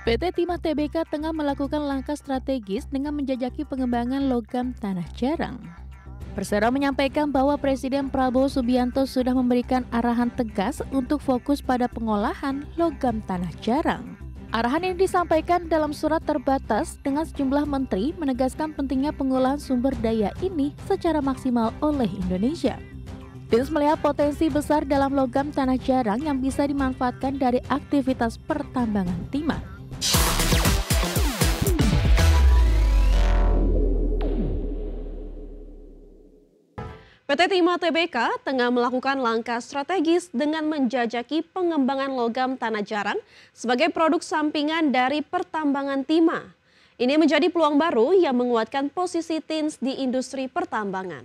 PT Timah Tbk tengah melakukan langkah strategis dengan menjajaki pengembangan logam tanah jarang. Persero menyampaikan bahwa Presiden Prabowo Subianto sudah memberikan arahan tegas untuk fokus pada pengolahan logam tanah jarang. Arahan ini disampaikan dalam surat terbatas dengan sejumlah menteri menegaskan pentingnya pengolahan sumber daya ini secara maksimal oleh Indonesia. Tins melihat potensi besar dalam logam tanah jarang yang bisa dimanfaatkan dari aktivitas pertambangan timah. PT Timah Tbk tengah melakukan langkah strategis dengan menjajaki pengembangan logam tanah jarang sebagai produk sampingan dari pertambangan timah. Ini menjadi peluang baru yang menguatkan posisi Tins di industri pertambangan.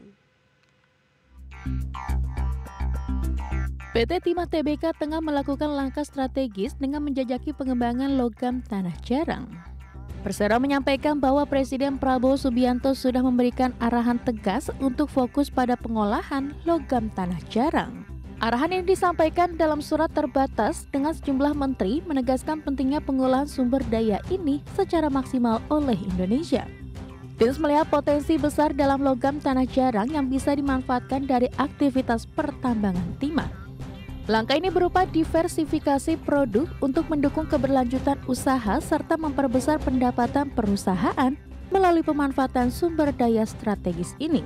PT Timah Tbk tengah melakukan langkah strategis dengan menjajaki pengembangan logam tanah jarang. Persero menyampaikan bahwa Presiden Prabowo Subianto sudah memberikan arahan tegas untuk fokus pada pengolahan logam tanah jarang. Arahan ini disampaikan dalam surat terbatas dengan sejumlah menteri menegaskan pentingnya pengolahan sumber daya ini secara maksimal oleh Indonesia. Tins melihat potensi besar dalam logam tanah jarang yang bisa dimanfaatkan dari aktivitas pertambangan timah. Langkah ini berupa diversifikasi produk untuk mendukung keberlanjutan usaha serta memperbesar pendapatan perusahaan melalui pemanfaatan sumber daya strategis ini.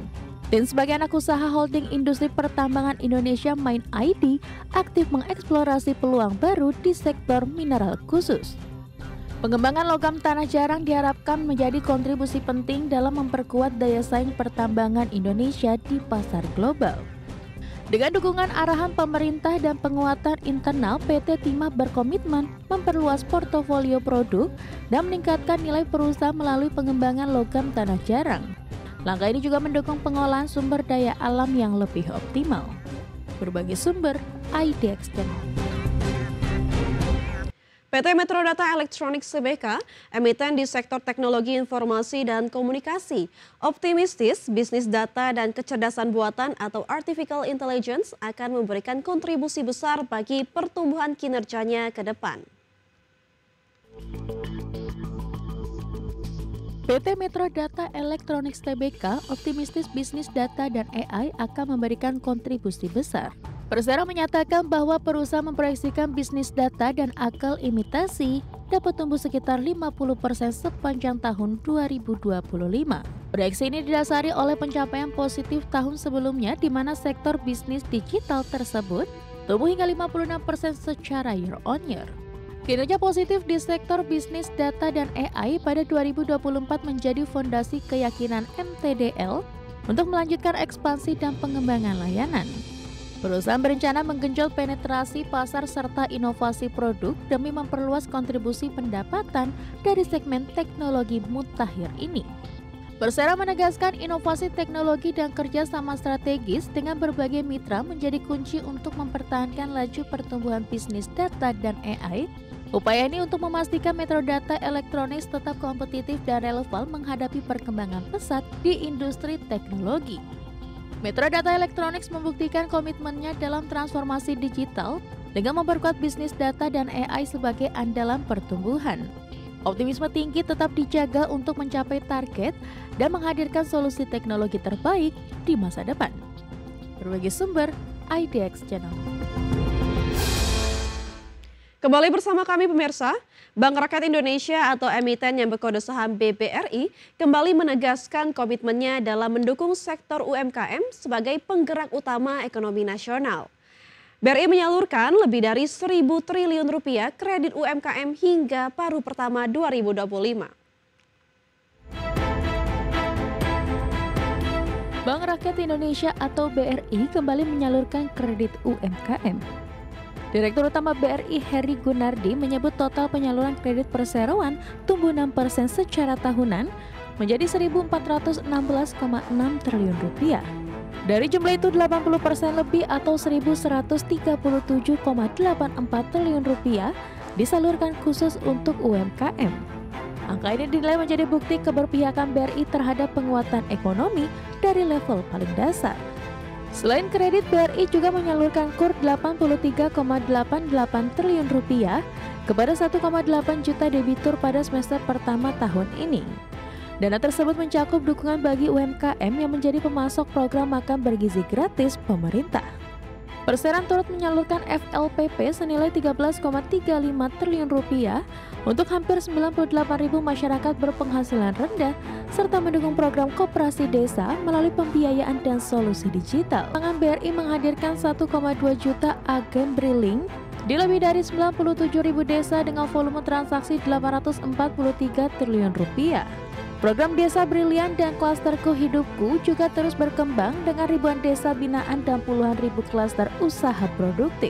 Tins sebagai anak usaha holding industri pertambangan Indonesia Main ID aktif mengeksplorasi peluang baru di sektor mineral khusus. Pengembangan logam tanah jarang diharapkan menjadi kontribusi penting dalam memperkuat daya saing pertambangan Indonesia di pasar global. Dengan dukungan arahan pemerintah dan penguatan internal, PT Timah berkomitmen memperluas portofolio produk dan meningkatkan nilai perusahaan melalui pengembangan logam tanah jarang. Langkah ini juga mendukung pengolahan sumber daya alam yang lebih optimal. Berbagai sumber, IDX Channel. PT Metro Data Electronics Tbk, emiten di sektor teknologi informasi dan komunikasi, optimistis bisnis data dan kecerdasan buatan atau artificial intelligence akan memberikan kontribusi besar bagi pertumbuhan kinerjanya ke depan. PT Metro Data Electronics Tbk optimistis bisnis data dan AI akan memberikan kontribusi besar. Persero menyatakan bahwa perusahaan memproyeksikan bisnis data dan akal imitasi dapat tumbuh sekitar 50% sepanjang tahun 2025. Proyeksi ini didasari oleh pencapaian positif tahun sebelumnya di mana sektor bisnis digital tersebut tumbuh hingga 56% secara year on year. Kinerja positif di sektor bisnis data dan AI pada 2024 menjadi fondasi keyakinan MTDL untuk melanjutkan ekspansi dan pengembangan layanan. Perusahaan berencana menggenjot penetrasi pasar serta inovasi produk demi memperluas kontribusi pendapatan dari segmen teknologi mutakhir ini. Persero menegaskan inovasi teknologi dan kerjasama strategis dengan berbagai mitra menjadi kunci untuk mempertahankan laju pertumbuhan bisnis data dan AI. Upaya ini untuk memastikan Metro Data Electronics tetap kompetitif dan relevan menghadapi perkembangan pesat di industri teknologi. Metro Data Electronics membuktikan komitmennya dalam transformasi digital dengan memperkuat bisnis data dan AI sebagai andalan pertumbuhan. Optimisme tinggi tetap dijaga untuk mencapai target dan menghadirkan solusi teknologi terbaik di masa depan. Berbagai sumber, IDX Channel. Kembali bersama kami pemirsa, Bank Rakyat Indonesia atau emiten yang berkode saham BBRI kembali menegaskan komitmennya dalam mendukung sektor UMKM sebagai penggerak utama ekonomi nasional. BRI menyalurkan lebih dari 1.000 triliun rupiah kredit UMKM hingga paruh pertama 2025. Bank Rakyat Indonesia atau BRI kembali menyalurkan kredit UMKM. Direktur Utama BRI Heri Gunardi menyebut total penyaluran kredit perseroan tumbuh 6% secara tahunan menjadi 1.416,6 triliun rupiah. Dari jumlah itu 80% lebih atau 1.137,84 triliun rupiah disalurkan khusus untuk UMKM. Angka ini dinilai menjadi bukti keberpihakan BRI terhadap penguatan ekonomi dari level paling dasar. Selain kredit, BRI juga menyalurkan KUR 83,88 triliun rupiah kepada 1,8 juta debitur pada semester pertama tahun ini. Dana tersebut mencakup dukungan bagi UMKM yang menjadi pemasok program makan bergizi gratis pemerintah. Perseran turut menyalurkan FLPP senilai 13,35 triliun rupiah untuk hampir 98.000 masyarakat berpenghasilan rendah serta mendukung program koperasi desa melalui pembiayaan dan solusi digital. Bank BRI menghadirkan 1,2 juta agen briling di lebih dari 97.000 desa dengan volume transaksi 843 triliun rupiah. Program Desa Brilian dan Klasterku Hidupku juga terus berkembang dengan ribuan desa binaan dan puluhan ribu klaster usaha produktif.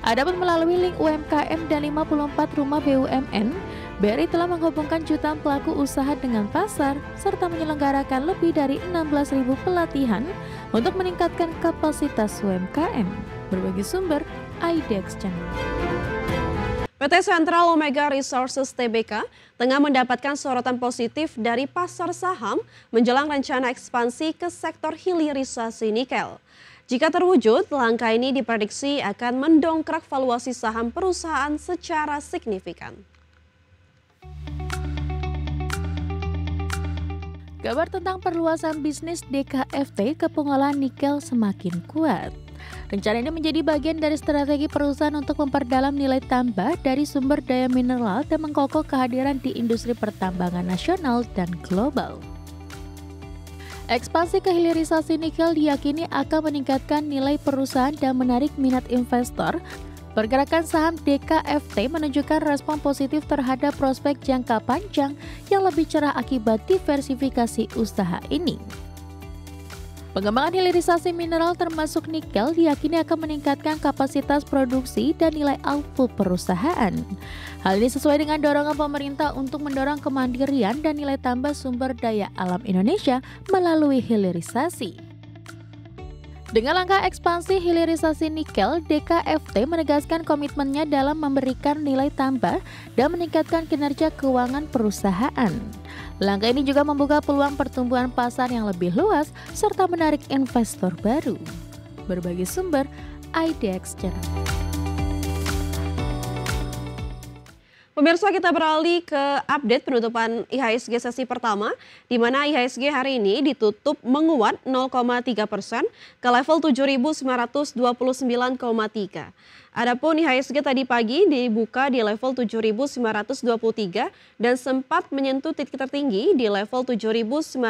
Adapun melalui link UMKM dan 54 rumah BUMN, BRI telah menghubungkan jutaan pelaku usaha dengan pasar serta menyelenggarakan lebih dari 16.000 pelatihan untuk meningkatkan kapasitas UMKM. Berbagi sumber, IDEX Channel. PT Sentral Omega Resources Tbk tengah mendapatkan sorotan positif dari pasar saham menjelang rencana ekspansi ke sektor hilirisasi nikel. Jika terwujud, langkah ini diprediksi akan mendongkrak valuasi saham perusahaan secara signifikan. Kabar tentang perluasan bisnis DKFT ke pengolahan nikel semakin kuat. Rencana ini menjadi bagian dari strategi perusahaan untuk memperdalam nilai tambah dari sumber daya mineral dan mengkokoh kehadiran di industri pertambangan nasional dan global. Ekspansi ke hilirisasi nikel diyakini akan meningkatkan nilai perusahaan dan menarik minat investor. Pergerakan saham DKFT menunjukkan respon positif terhadap prospek jangka panjang yang lebih cerah akibat diversifikasi usaha ini. Pengembangan hilirisasi mineral termasuk nikel diyakini akan meningkatkan kapasitas produksi dan nilai output perusahaan. Hal ini sesuai dengan dorongan pemerintah untuk mendorong kemandirian dan nilai tambah sumber daya alam Indonesia melalui hilirisasi. Dengan langkah ekspansi hilirisasi nikel, DKFT menegaskan komitmennya dalam memberikan nilai tambah dan meningkatkan kinerja keuangan perusahaan. Langkah ini juga membuka peluang pertumbuhan pasar yang lebih luas serta menarik investor baru. Berbagi sumber, IDEX Channel. Pemirsa, kita beralih ke update penutupan IHSG sesi pertama, di mana IHSG hari ini ditutup menguat 0,3% ke level 7.929,3. Adapun IHSG tadi pagi dibuka di level 7.923 dan sempat menyentuh titik tertinggi di level 7.938.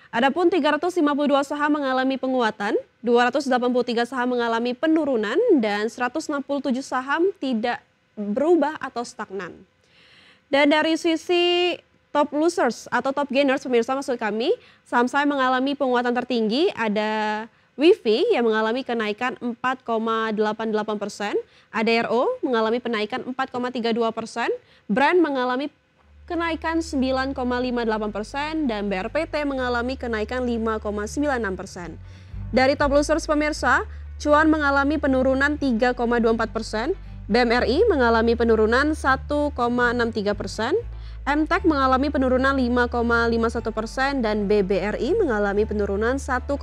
Adapun 352 saham mengalami penguatan, 283 saham mengalami penurunan, dan 167 saham tidak berubah atau stagnan. Dan dari sisi top losers atau top gainers, pemirsa, maksud kami, saham-saham mengalami penguatan tertinggi ada WIFI yang mengalami kenaikan 4,88%, ADRO mengalami kenaikan 4,32%, Brand mengalami kenaikan 9,58%, dan BRPT mengalami kenaikan 5,96%. Dari top losers, pemirsa, Cuan mengalami penurunan 3,24%, BMRI mengalami penurunan 1,63%, MTEK mengalami penurunan 5,51% dan BBRI mengalami penurunan 1,68%.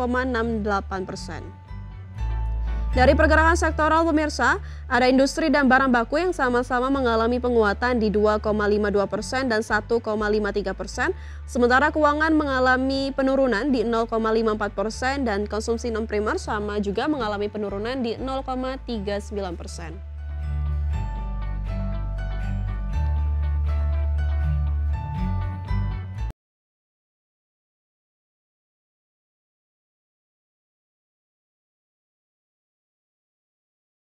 Dari pergerakan sektoral, pemirsa, ada industri dan barang baku yang sama-sama mengalami penguatan di 2,52% dan 1,53%, sementara keuangan mengalami penurunan di 0,54% dan konsumsi non-primer sama juga mengalami penurunan di 0,39%.